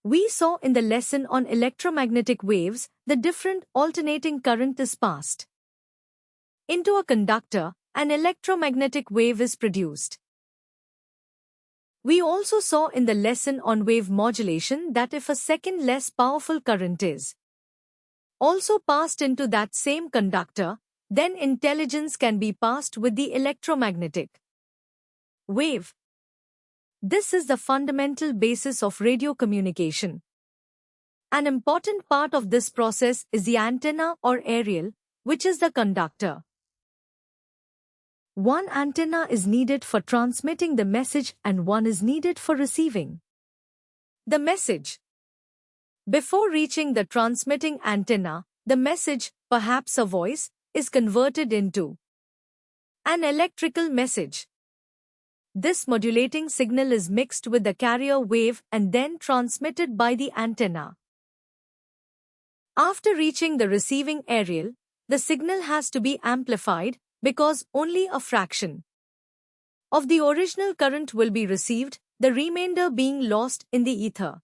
We saw in the lesson on electromagnetic waves, the different alternating current is passed into a conductor, an electromagnetic wave is produced. We also saw in the lesson on wave modulation that if a second less powerful current is also passed into that same conductor, then intelligence can be passed with the electromagnetic wave. This is the fundamental basis of radio communication. An important part of this process is the antenna or aerial, which is the conductor. One antenna is needed for transmitting the message and one is needed for receiving the message. Before reaching the transmitting antenna, the message, perhaps a voice, is converted into an electrical message. This modulating signal is mixed with the carrier wave and then transmitted by the antenna. After reaching the receiving aerial, the signal has to be amplified because only a fraction of the original current will be received, the remainder being lost in the ether.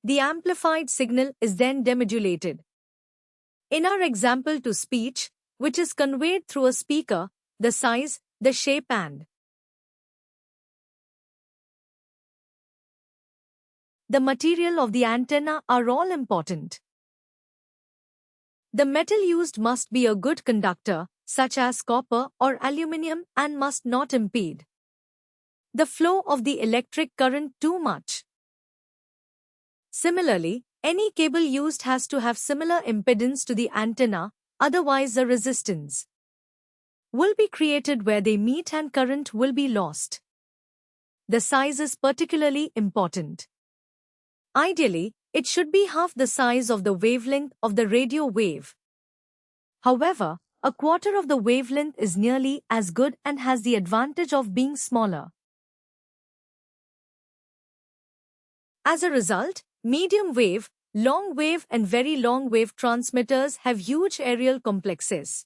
The amplified signal is then demodulated. In our example to speech, which is conveyed through a speaker, the size, the shape and the material of the antenna are all important. The metal used must be a good conductor, such as copper or aluminium, and must not impede the flow of the electric current too much. Similarly, any cable used has to have similar impedance to the antenna, otherwise the resistance will be created where they meet and current will be lost. The size is particularly important. Ideally, it should be half the size of the wavelength of the radio wave. However, a quarter of the wavelength is nearly as good and has the advantage of being smaller. As a result, medium wave, long wave and very long wave transmitters have huge aerial complexes.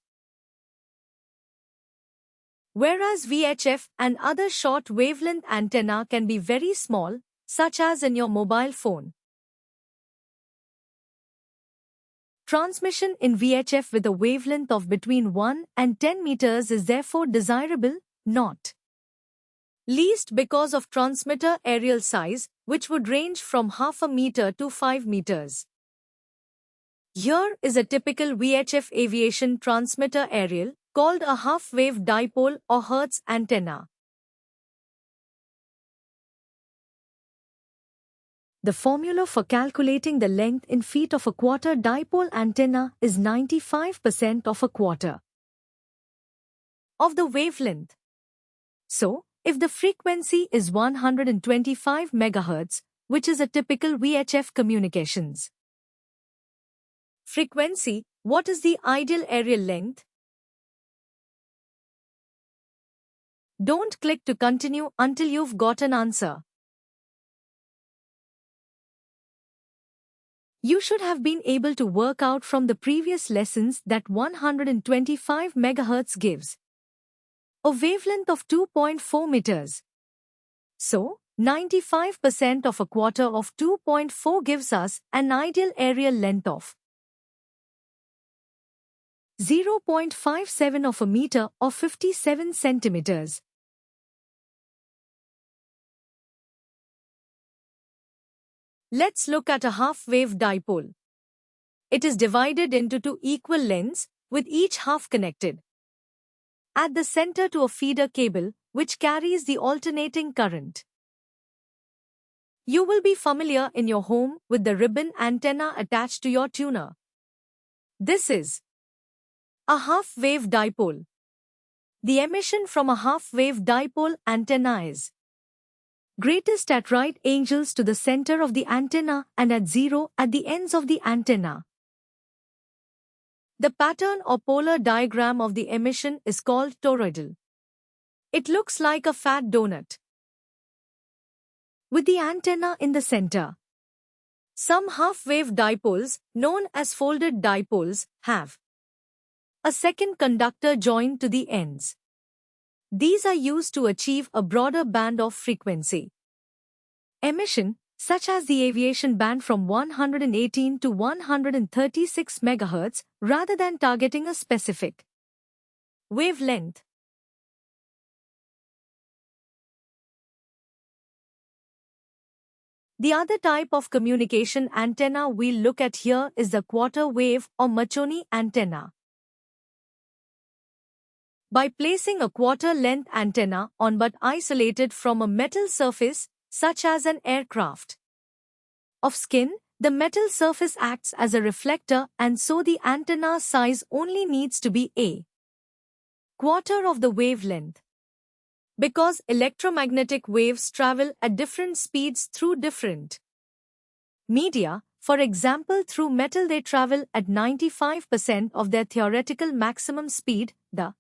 Whereas VHF and other short wavelength antenna can be very small, such as in your mobile phone. Transmission in VHF with a wavelength of between 1 and 10 meters is therefore desirable, not least because of transmitter aerial size, which would range from half a meter to 5 meters. Here is a typical VHF aviation transmitter aerial, called a half-wave dipole or Hertz antenna. The formula for calculating the length in feet of a quarter dipole antenna is 95% of a quarter of the wavelength. So, if the frequency is 125 MHz, which is a typical VHF communications frequency, what is the ideal aerial length? Don't click to continue until you've got an answer. You should have been able to work out from the previous lessons that 125 MHz gives a wavelength of 2.4 meters. So, 95% of a quarter of 2.4 gives us an ideal aerial length of 0.57 of a meter or 57 centimeters. Let's look at a half-wave dipole. It is divided into two equal lengths, with each half connected at the center to a feeder cable, which carries the alternating current. You will be familiar in your home with the ribbon antenna attached to your tuner. This is a half-wave dipole. The emission from a half-wave dipole antenna is greatest at right angles to the center of the antenna and at zero at the ends of the antenna. The pattern or polar diagram of the emission is called toroidal. It looks like a fat donut with the antenna in the center. Some half-wave dipoles, known as folded dipoles, have a second conductor joined to the ends. These are used to achieve a broader band of frequency emission, such as the aviation band from 118 to 136 MHz, rather than targeting a specific wavelength. The other type of communication antenna we'll look at here is the quarter wave or Machoni antenna. By placing a quarter-length antenna on but isolated from a metal surface, such as an aircraft of skin, the metal surface acts as a reflector, and so the antenna size only needs to be a quarter of the wavelength. Because electromagnetic waves travel at different speeds through different media, for example through metal they travel at 95% of their theoretical maximum speed, the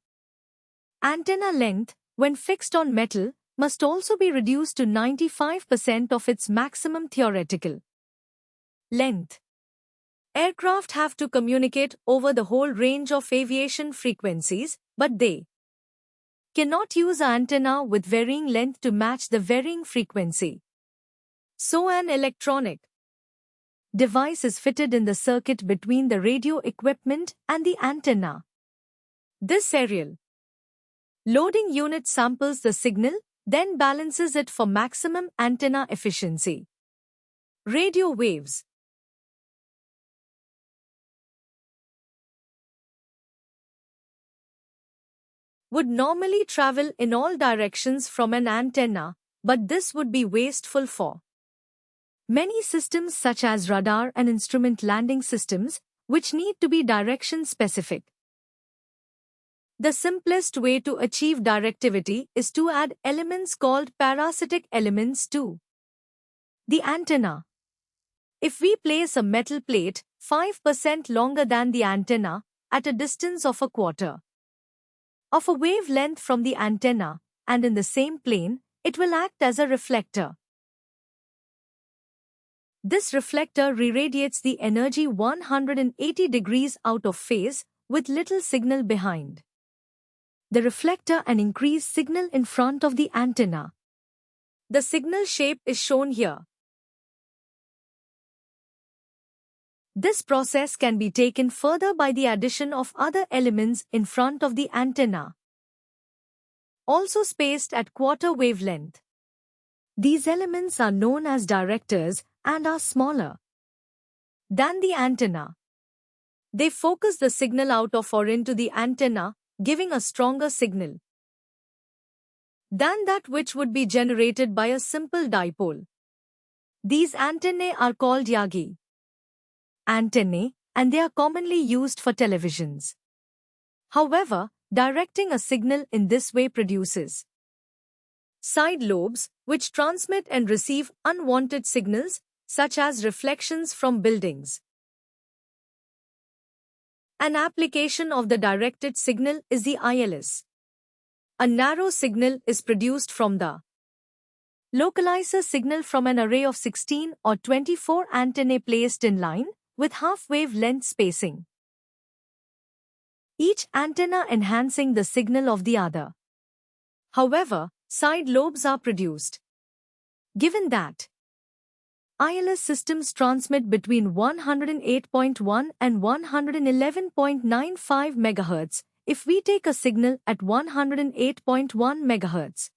antenna length, when fixed on metal, must also be reduced to 95% of its maximum theoretical length. Aircraft have to communicate over the whole range of aviation frequencies, but they cannot use an antenna with varying length to match the varying frequency. So an electronic device is fitted in the circuit between the radio equipment and the antenna. This serial loading unit samples the signal, then balances it for maximum antenna efficiency. Radio waves would normally travel in all directions from an antenna, but this would be wasteful for many systems such as radar and instrument landing systems, which need to be direction-specific. The simplest way to achieve directivity is to add elements called parasitic elements to the antenna. If we place a metal plate 5% longer than the antenna at a distance of a quarter of a wavelength from the antenna, and in the same plane, it will act as a reflector. This reflector re-radiates the energy 180 degrees out of phase, with little signal behind the reflector and increased signal in front of the antenna. The signal shape is shown here. This process can be taken further by the addition of other elements in front of the antenna, also spaced at quarter wavelength. These elements are known as directors and are smaller than the antenna. They focus the signal out of or into the antenna, giving a stronger signal than that which would be generated by a simple dipole. These antennae are called Yagi antennae, and they are commonly used for televisions. However, directing a signal in this way produces side lobes, which transmit and receive unwanted signals, such as reflections from buildings. An application of the directed signal is the ILS. A narrow signal is produced from the localizer signal from an array of 16 or 24 antennae placed in line, with half-wave length spacing, each antenna enhancing the signal of the other. However, side lobes are produced. Given that ILS systems transmit between 108.1 and 111.95 MHz, if we take a signal at 108.1 MHz,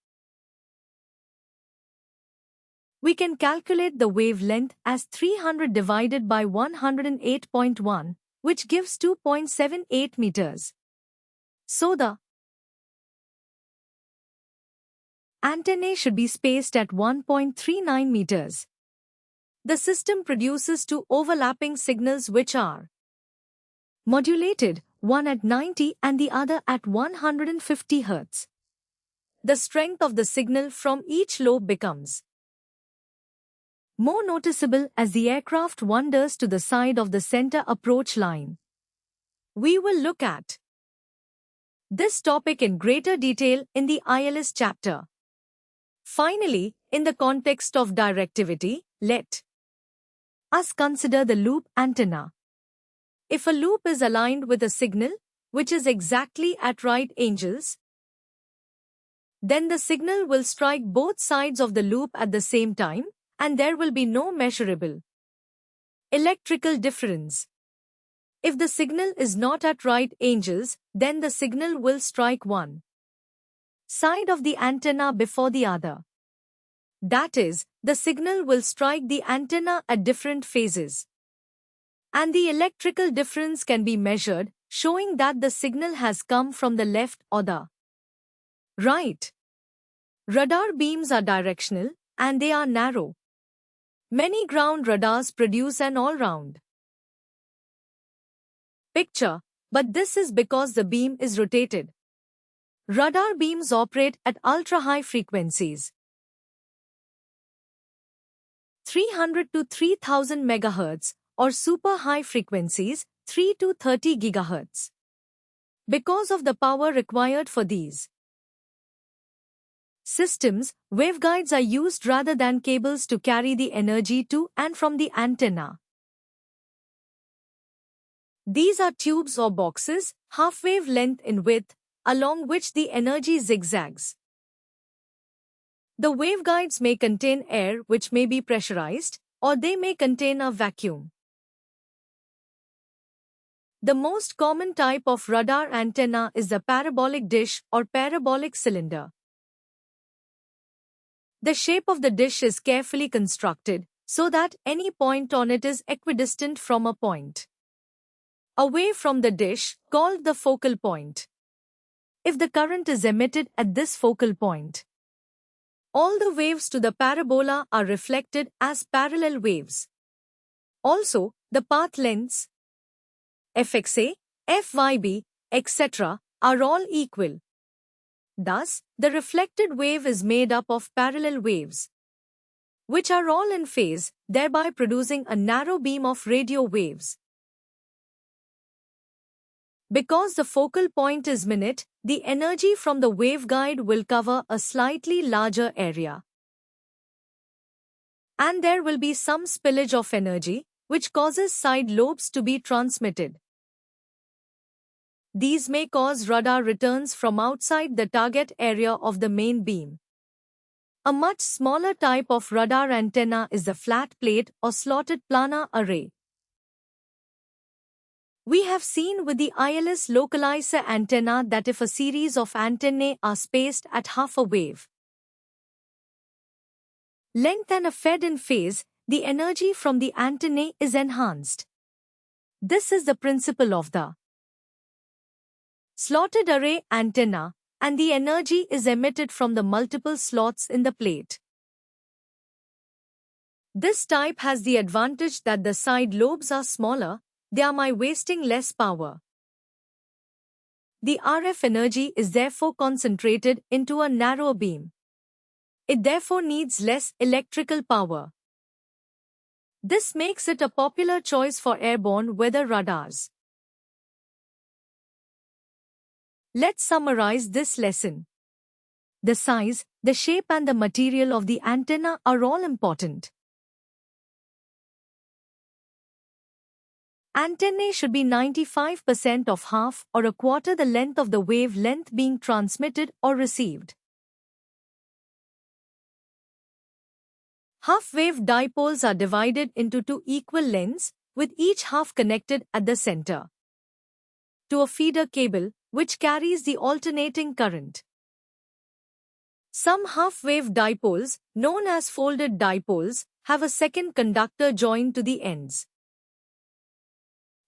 we can calculate the wavelength as 300 divided by 108.1, which gives 2.78 meters. So the antennae should be spaced at 1.39 meters. The system produces two overlapping signals which are modulated, one at 90 and the other at 150 Hz. The strength of the signal from each lobe becomes more noticeable as the aircraft wanders to the side of the center approach line. We will look at this topic in greater detail in the ILS chapter. Finally, in the context of directivity, let us consider the loop antenna. If a loop is aligned with a signal, which is exactly at right angles, then the signal will strike both sides of the loop at the same time, and there will be no measurable electrical difference. If the signal is not at right angles, then the signal will strike one side of the antenna before the other. That is, the signal will strike the antenna at different phases. And the electrical difference can be measured, showing that the signal has come from the left or the right. Radar beams are directional, and they are narrow. Many ground radars produce an all-round picture, but this is because the beam is rotated. Radar beams operate at ultra-high frequencies, 300 to 3000 MHz, or super high frequencies, 3 to 30 GHz. Because of the power required for these systems, waveguides are used rather than cables to carry the energy to and from the antenna. These are tubes or boxes, half-wave length in width, along which the energy zigzags. The waveguides may contain air which may be pressurized, or they may contain a vacuum. The most common type of radar antenna is the parabolic dish or parabolic cylinder. The shape of the dish is carefully constructed so that any point on it is equidistant from a point away from the dish, called the focal point. If the current is emitted at this focal point, all the waves to the parabola are reflected as parallel waves. Also, the path lengths FXA, FYB, etc. are all equal. Thus, the reflected wave is made up of parallel waves, which are all in phase, thereby producing a narrow beam of radio waves. Because the focal point is minute, the energy from the waveguide will cover a slightly larger area. And there will be some spillage of energy, which causes side lobes to be transmitted. These may cause radar returns from outside the target area of the main beam. A much smaller type of radar antenna is the flat plate or slotted planar array. We have seen with the ILS localizer antenna that if a series of antennae are spaced at half a wave length and are fed in phase, the energy from the antennae is enhanced. This is the principle of the slotted array antenna, and the energy is emitted from the multiple slots in the plate. This type has the advantage that the side lobes are smaller, thereby wasting less power. The RF energy is therefore concentrated into a narrow beam. It therefore needs less electrical power. This makes it a popular choice for airborne weather radars. Let's summarize this lesson. The size, the shape and the material of the antenna are all important. Antennae should be 95% of half or a quarter the length of the wavelength being transmitted or received. Half-wave dipoles are divided into two equal lengths, with each half connected at the center to a feeder cable, which carries the alternating current. Some half-wave dipoles, known as folded dipoles, have a second conductor joined to the ends.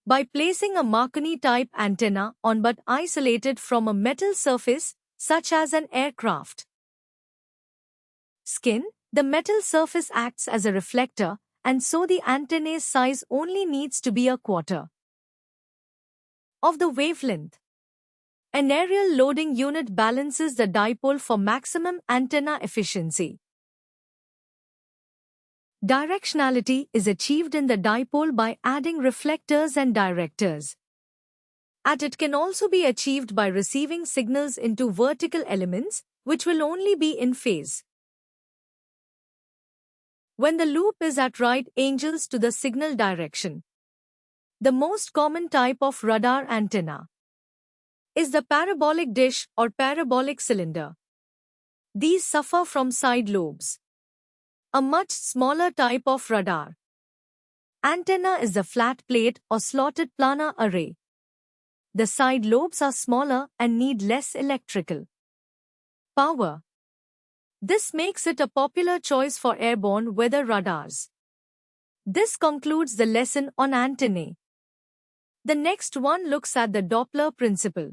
By placing a Marconi-type antenna on but isolated from a metal surface, such as an aircraft skin, the metal surface acts as a reflector, and so the antenna's size only needs to be a quarter of the wavelength. An aerial loading unit balances the dipole for maximum antenna efficiency. Directionality is achieved in the dipole by adding reflectors and directors. And it can also be achieved by receiving signals into vertical elements, which will only be in phase when the loop is at right angles to the signal direction. The most common type of radar antenna is the parabolic dish or parabolic cylinder. These suffer from side lobes. a much smaller type of radar. Antenna is the flat plate or slotted planar array. The side lobes are smaller and need less electrical power. This makes it a popular choice for airborne weather radars. This concludes the lesson on antennae. The next one looks at the Doppler principle.